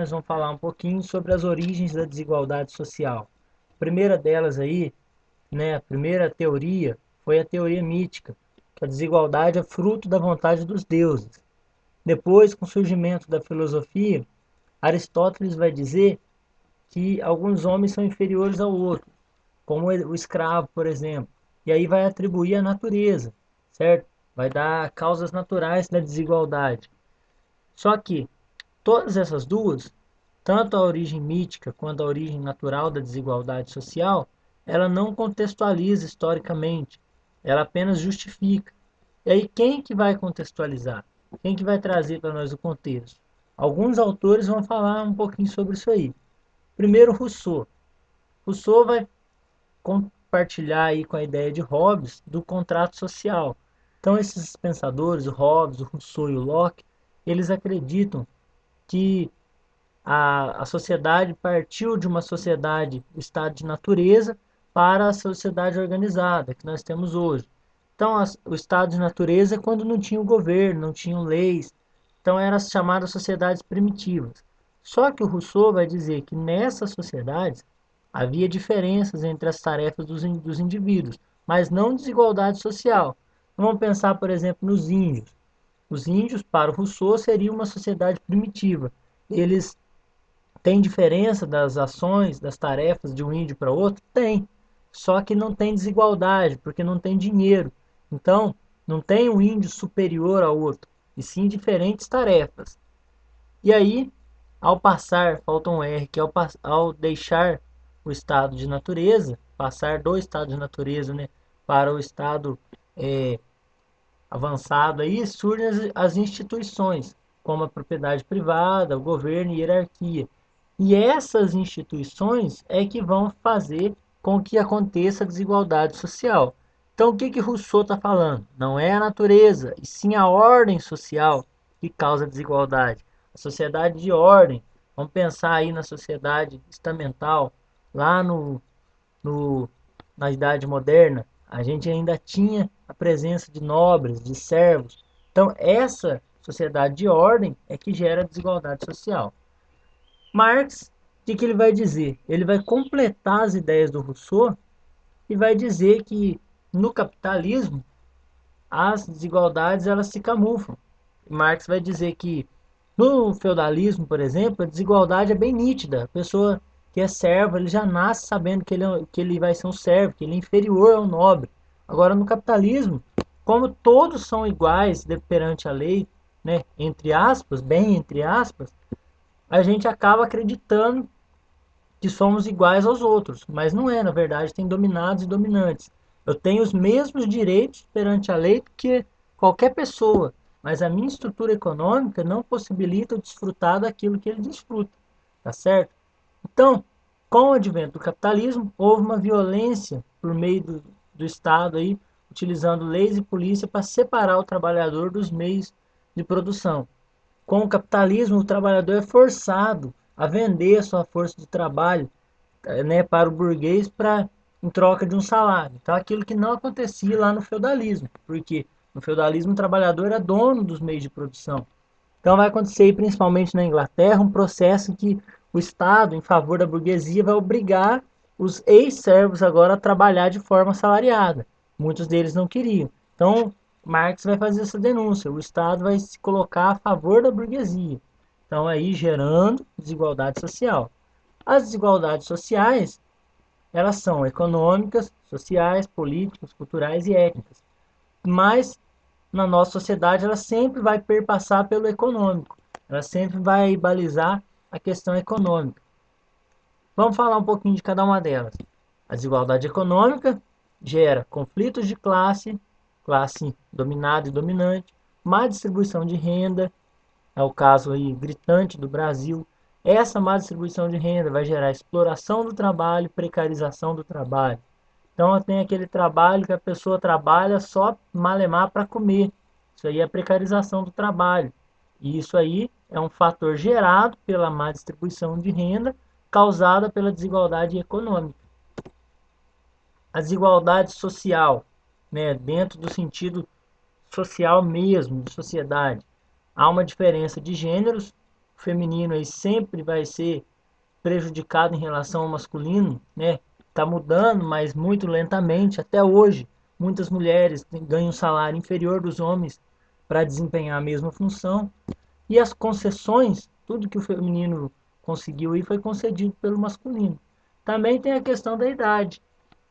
Nós vamos falar um pouquinho sobre as origens da desigualdade social. A primeira delas aí, né, a primeira teoria foi a teoria mítica, que a desigualdade é fruto da vontade dos deuses. Depois, com o surgimento da filosofia, Aristóteles vai dizer que alguns homens são inferiores ao outro, como o escravo, por exemplo. E aí vai atribuir à natureza, certo? Vai dar causas naturais da desigualdade. Só que todas essas duas, tanto a origem mítica quanto a origem natural da desigualdade social, ela não contextualiza historicamente, ela apenas justifica. E aí quem que vai contextualizar? Quem que vai trazer para nós o contexto? Alguns autores vão falar um pouquinho sobre isso aí. Primeiro, Rousseau. Rousseau vai compartilhar aí com a ideia de Hobbes do contrato social. Então esses pensadores, o Hobbes, o Rousseau e o Locke, eles acreditam que a sociedade partiu de uma sociedade, do estado de natureza, para a sociedade organizada que nós temos hoje. Então, o estado de natureza é quando não tinha o governo, não tinham leis. Então, eram as chamadas sociedades primitivas. Só que o Rousseau vai dizer que nessas sociedades havia diferenças entre as tarefas dos indivíduos, mas não desigualdade social. Vamos pensar, por exemplo, nos índios. Os índios, para o Rousseau, seria uma sociedade primitiva. Eles tem diferença das ações, das tarefas de um índio para outro? Tem. Só que não tem desigualdade, porque não tem dinheiro. Então, não tem um índio superior ao outro, e sim diferentes tarefas. E aí, ao passar, falta um R, que ao deixar o estado de natureza, passar do estado de natureza, né, para o estado é, avançado, aí surgem as instituições, como a propriedade privada, o governo e hierarquia. E essas instituições é que vão fazer com que aconteça a desigualdade social. Então, o que que Rousseau está falando? Não é a natureza, e sim a ordem social que causa a desigualdade. A sociedade de ordem, vamos pensar aí na sociedade estamental, lá no, na Idade Moderna, a gente ainda tinha a presença de nobres, de servos. Então, essa sociedade de ordem é que gera desigualdade social. Marx, o que ele vai dizer? Ele vai completar as ideias do Rousseau e vai dizer que no capitalismo as desigualdades elas se camuflam. Marx vai dizer que no feudalismo, por exemplo, a desigualdade é bem nítida. A pessoa que é servo, ele já nasce sabendo que ele vai ser um servo, que ele é inferior ao nobre. Agora, no capitalismo, como todos são iguais perante a lei, né, entre aspas, bem entre aspas, a gente acaba acreditando que somos iguais aos outros, mas não é, na verdade, tem dominados e dominantes. Eu tenho os mesmos direitos perante a lei que qualquer pessoa, mas a minha estrutura econômica não possibilita eu desfrutar daquilo que ele desfruta, tá certo? Então, com o advento do capitalismo, houve uma violência por meio do Estado aí, utilizando leis e polícia para separar o trabalhador dos meios de produção. Com o capitalismo, o trabalhador é forçado a vender a sua força de trabalho, né, para o burguês em troca de um salário. Então, aquilo que não acontecia lá no feudalismo, porque no feudalismo o trabalhador era dono dos meios de produção. Então, vai acontecer, principalmente na Inglaterra, um processo em que o Estado, em favor da burguesia, vai obrigar os ex-servos agora a trabalhar de forma assalariada. Muitos deles não queriam. Então, Marx vai fazer essa denúncia. O Estado vai se colocar a favor da burguesia. Então, aí gerando desigualdade social. As desigualdades sociais, elas são econômicas, sociais, políticas, culturais e étnicas. Mas na nossa sociedade ela sempre vai perpassar pelo econômico. Ela sempre vai balizar a questão econômica. Vamos falar um pouquinho de cada uma delas. A desigualdade econômica gera conflitos de classe, classe dominada e dominante, má distribuição de renda, é o caso aí gritante do Brasil. Essa má distribuição de renda vai gerar exploração do trabalho, precarização do trabalho. Então tem aquele trabalho que a pessoa trabalha só malemar para comer. Isso aí é precarização do trabalho. E isso aí é um fator gerado pela má distribuição de renda causada pela desigualdade econômica. A desigualdade social, né, dentro do sentido social mesmo, de sociedade. Há uma diferença de gêneros feminino aí sempre vai ser prejudicado em relação ao masculino, né? Tá mudando, mas muito lentamente. Até hoje, muitas mulheres ganham um salário inferior dos homens para desempenhar a mesma função. E as concessões, tudo que o feminino conseguiu aí foi concedido pelo masculino. Também tem a questão da idade,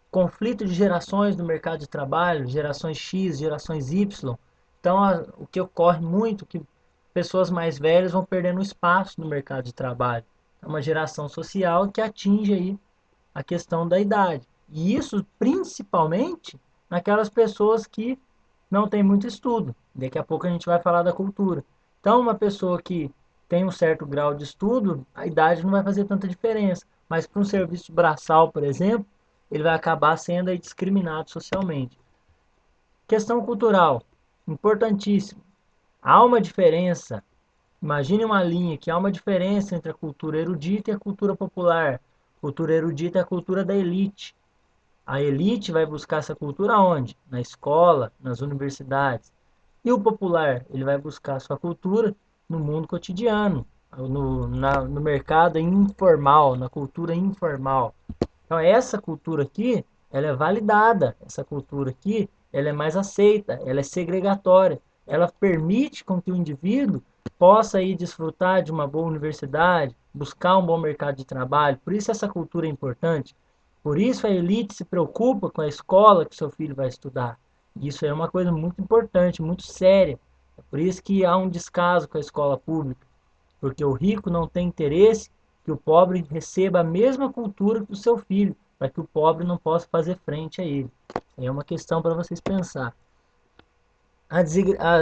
conflito de gerações no mercado de trabalho, gerações X, gerações Y. Então, o que ocorre muito é que pessoas mais velhas vão perdendo espaço no mercado de trabalho. É uma geração social que atinge aí a questão da idade. E isso principalmente naquelas pessoas que não têm muito estudo. Daqui a pouco a gente vai falar da cultura. Então, uma pessoa que tem um certo grau de estudo, a idade não vai fazer tanta diferença. Mas para um serviço braçal, por exemplo, ele vai acabar sendo aí discriminado socialmente. Questão cultural, importantíssimo. Há uma diferença. Imagine uma linha que há uma diferença entre a cultura erudita e a cultura popular. A cultura erudita é a cultura da elite. A elite vai buscar essa cultura onde? Na escola, nas universidades. E o popular, ele vai buscar a sua cultura no mundo cotidiano, no mercado informal, na cultura informal. Então, essa cultura aqui, ela é validada. Essa cultura aqui, ela é mais aceita, ela é segregatória. Ela permite com que o indivíduo possa ir desfrutar de uma boa universidade, buscar um bom mercado de trabalho. Por isso essa cultura é importante. Por isso a elite se preocupa com a escola que seu filho vai estudar. Isso é uma coisa muito importante, muito séria. É por isso que há um descaso com a escola pública, porque o rico não tem interesse que o pobre receba a mesma cultura que o seu filho, para que o pobre não possa fazer frente a ele. É uma questão para vocês pensar. A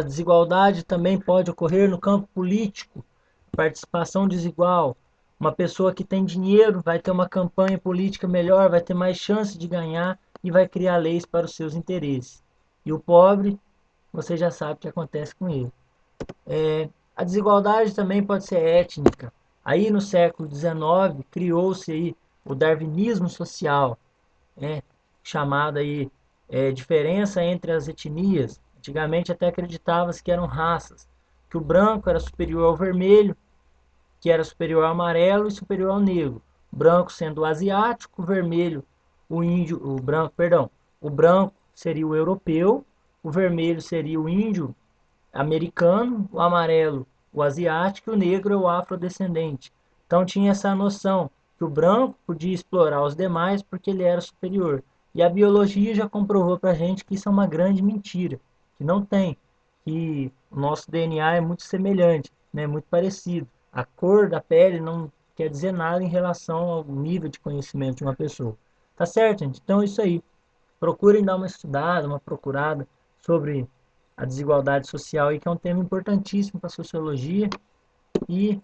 desigualdade também pode ocorrer no campo político, participação desigual. Uma pessoa que tem dinheiro vai ter uma campanha política melhor, vai ter mais chance de ganhar e vai criar leis para os seus interesses. E o pobre, você já sabe o que acontece com ele. A desigualdade também pode ser étnica. Aí no século XIX criou-se aí o darwinismo social, né? Chamada aí diferença entre as etnias. Antigamente até acreditava-se que eram raças, que o branco era superior ao vermelho, que era superior ao amarelo e superior ao negro. O branco sendo o asiático, o vermelho o índio, o branco, perdão, o branco seria o europeu, o vermelho seria o índio americano, o amarelo o asiático e o negro é o afrodescendente. Então tinha essa noção que o branco podia explorar os demais porque ele era superior. E a biologia já comprovou para a gente que isso é uma grande mentira, que não tem, que o nosso DNA é muito semelhante, né, muito parecido. A cor da pele não quer dizer nada em relação ao nível de conhecimento de uma pessoa. Tá certo, gente? Então é isso aí. Procurem dar uma estudada, uma procurada sobre a desigualdade social, aí, que é um tema importantíssimo para a sociologia. E